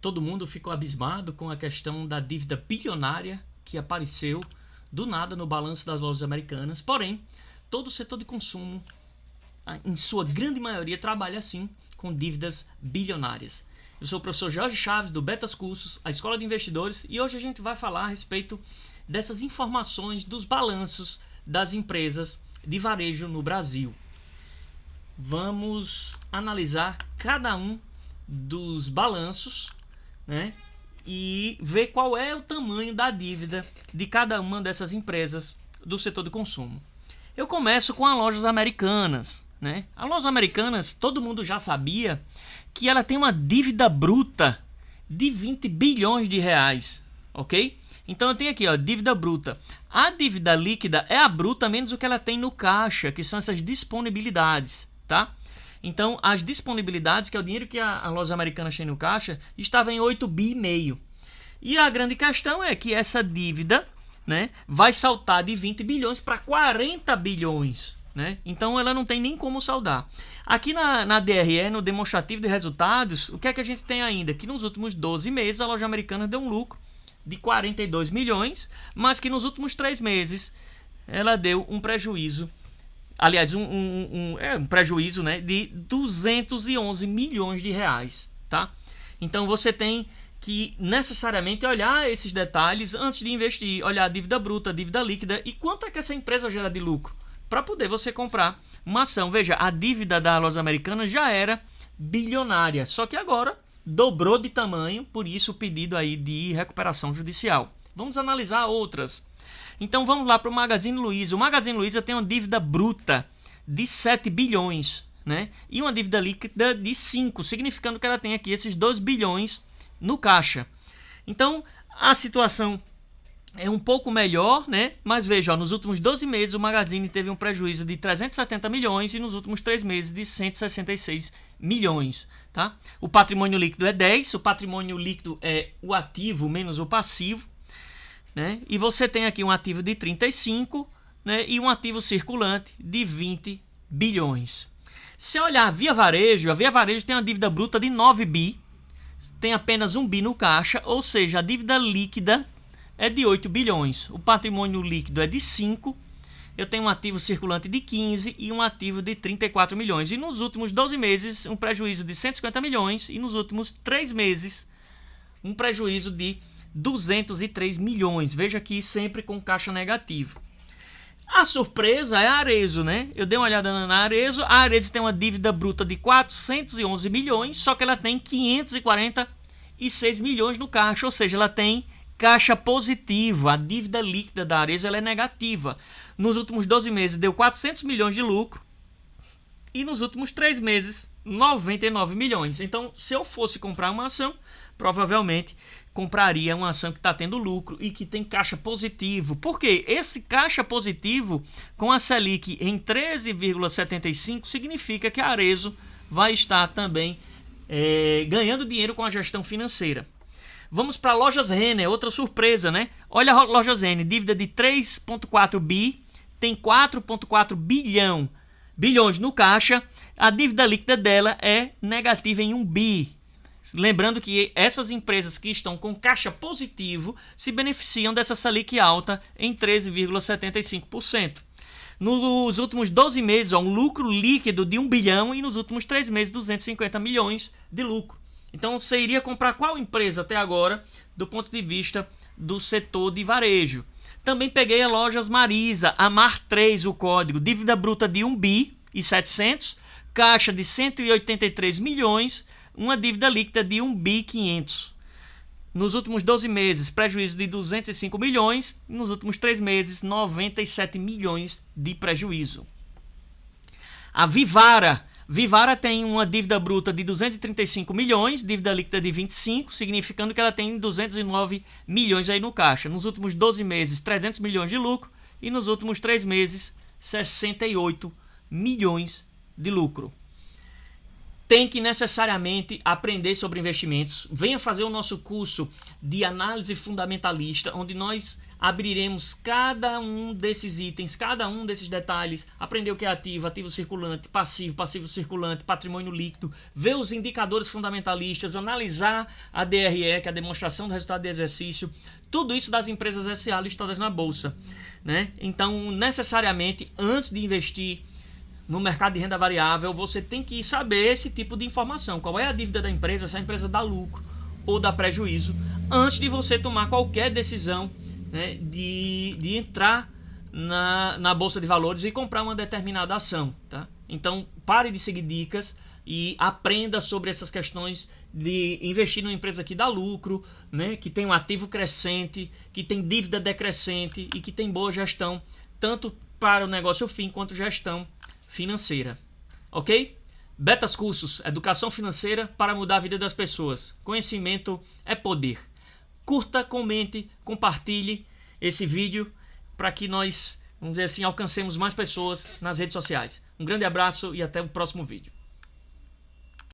Todo mundo ficou abismado com a questão da dívida bilionária que apareceu do nada no balanço das lojas americanas. Porém, todo o setor de consumo, em sua grande maioria, trabalha assim com dívidas bilionárias. Eu sou o professor Jorge Chaves, do Betas Cursos, a Escola de Investidores, e hoje a gente vai falar a respeito dessas informações dos balanços das empresas de varejo no Brasil. Vamos analisar cada um dos balanços, né, e ver qual é o tamanho da dívida de cada uma dessas empresas do setor de consumo. Eu começo com as lojas americanas, né? As lojas americanas, todo mundo já sabia que ela tem uma dívida bruta de 20 bilhões de reais, ok? Então eu tenho aqui, ó, dívida bruta. A dívida líquida é a bruta menos o que ela tem no caixa, que são essas disponibilidades, tá? Então, as disponibilidades, que é o dinheiro que a loja americana tem no caixa, estava em 8,5 bi. E a grande questão é que essa dívida, né, vai saltar de 20 bilhões para 40 bilhões. Né? Então, ela não tem nem como saldar. Aqui na DRE, no demonstrativo de resultados, o que é que a gente tem ainda? Que nos últimos 12 meses a loja americana deu um lucro de 42 milhões, mas que nos últimos 3 meses ela deu um prejuízo. Aliás, um prejuízo, né, de 211 milhões de reais, tá? Então você tem que necessariamente olhar esses detalhes antes de investir, olhar a dívida bruta, a dívida líquida e quanto é que essa empresa gera de lucro, para poder você comprar uma ação. Veja, a dívida da loja americana já era bilionária, só que agora dobrou de tamanho, por isso o pedido aí de recuperação judicial. Vamos analisar outras. Então vamos lá para o Magazine Luiza. O Magazine Luiza tem uma dívida bruta de 7 bilhões, né? E uma dívida líquida de 5, significando que ela tem aqui esses 2 bilhões no caixa. Então a situação é um pouco melhor, né? Mas veja, ó, nos últimos 12 meses o Magazine teve um prejuízo de 370 milhões e nos últimos 3 meses de 166 milhões. Tá? O patrimônio líquido é 10, o patrimônio líquido é o ativo menos o passivo. Né? E você tem aqui um ativo de 35, né? E um ativo circulante de 20 bilhões. Se olhar a Via Varejo tem uma dívida bruta de 9 bi, tem apenas 1 bi no caixa, ou seja, a dívida líquida é de 8 bilhões. O patrimônio líquido é de 5, eu tenho um ativo circulante de 15 e um ativo de 34 milhões. E nos últimos 12 meses, um prejuízo de 150 milhões e nos últimos 3 meses, um prejuízo de 203 milhões. Veja aqui, sempre com caixa negativo. A surpresa é a Arezzo, né? Eu dei uma olhada na Arezzo. A Arezzo tem uma dívida bruta de 411 milhões, só que ela tem 546 milhões no caixa, ou seja, ela tem caixa positivo. A dívida líquida da Arezzo ela é negativa. Nos últimos 12 meses deu 400 milhões de lucro e nos últimos 3 meses 99 milhões. Então, se eu fosse comprar uma ação, provavelmente compraria uma ação que está tendo lucro e que tem caixa positivo. Por quê? Esse caixa positivo com a Selic em 13,75 significa que a Arezzo vai estar também ganhando dinheiro com a gestão financeira. Vamos para Lojas Renner, outra surpresa, né? Olha a Lojas Renner, dívida de 3,4 bi, tem 4,4 bilhões no caixa, a dívida líquida dela é negativa em 1 bi. Lembrando que essas empresas que estão com caixa positivo se beneficiam dessa Selic alta em 13,75%. Nos últimos 12 meses, um lucro líquido de 1 bilhão e nos últimos 3 meses, 250 milhões de lucro. Então, você iria comprar qual empresa até agora do ponto de vista do setor de varejo? Também peguei a Lojas Marisa, a MAR3, o código, dívida bruta de 1 bi e 700, caixa de 183 milhões, uma dívida líquida de 1 bi 500. Nos últimos 12 meses, prejuízo de 205 milhões, e nos últimos 3 meses, 97 milhões de prejuízo. A Vivara tem uma dívida bruta de 235 milhões, dívida líquida de 25, significando que ela tem 209 milhões aí no caixa. Nos últimos 12 meses, 300 milhões de lucro e nos últimos 3 meses, 68 milhões de lucro. Tem que necessariamente aprender sobre investimentos. Venha fazer o nosso curso de análise fundamentalista, onde nós abriremos cada um desses itens, cada um desses detalhes, aprender o que é ativo, ativo circulante, passivo, passivo circulante, patrimônio líquido, ver os indicadores fundamentalistas, analisar a DRE, que é a demonstração do resultado de exercício, tudo isso das empresas SA listadas na bolsa, né? Então, necessariamente, antes de investir no mercado de renda variável, você tem que saber esse tipo de informação. Qual é a dívida da empresa, se a empresa dá lucro ou dá prejuízo, antes de você tomar qualquer decisão, né, de entrar na Bolsa de Valores e comprar uma determinada ação. Tá? Então, pare de seguir dicas e aprenda sobre essas questões de investir numa empresa que dá lucro, né, que tem um ativo crescente, que tem dívida decrescente e que tem boa gestão, tanto para o negócio fim quanto gestão financeira. Ok? Betas Cursos, educação financeira para mudar a vida das pessoas. Conhecimento é poder. Curta, comente, compartilhe esse vídeo para que nós, vamos dizer assim, alcancemos mais pessoas nas redes sociais. Um grande abraço e até o próximo vídeo.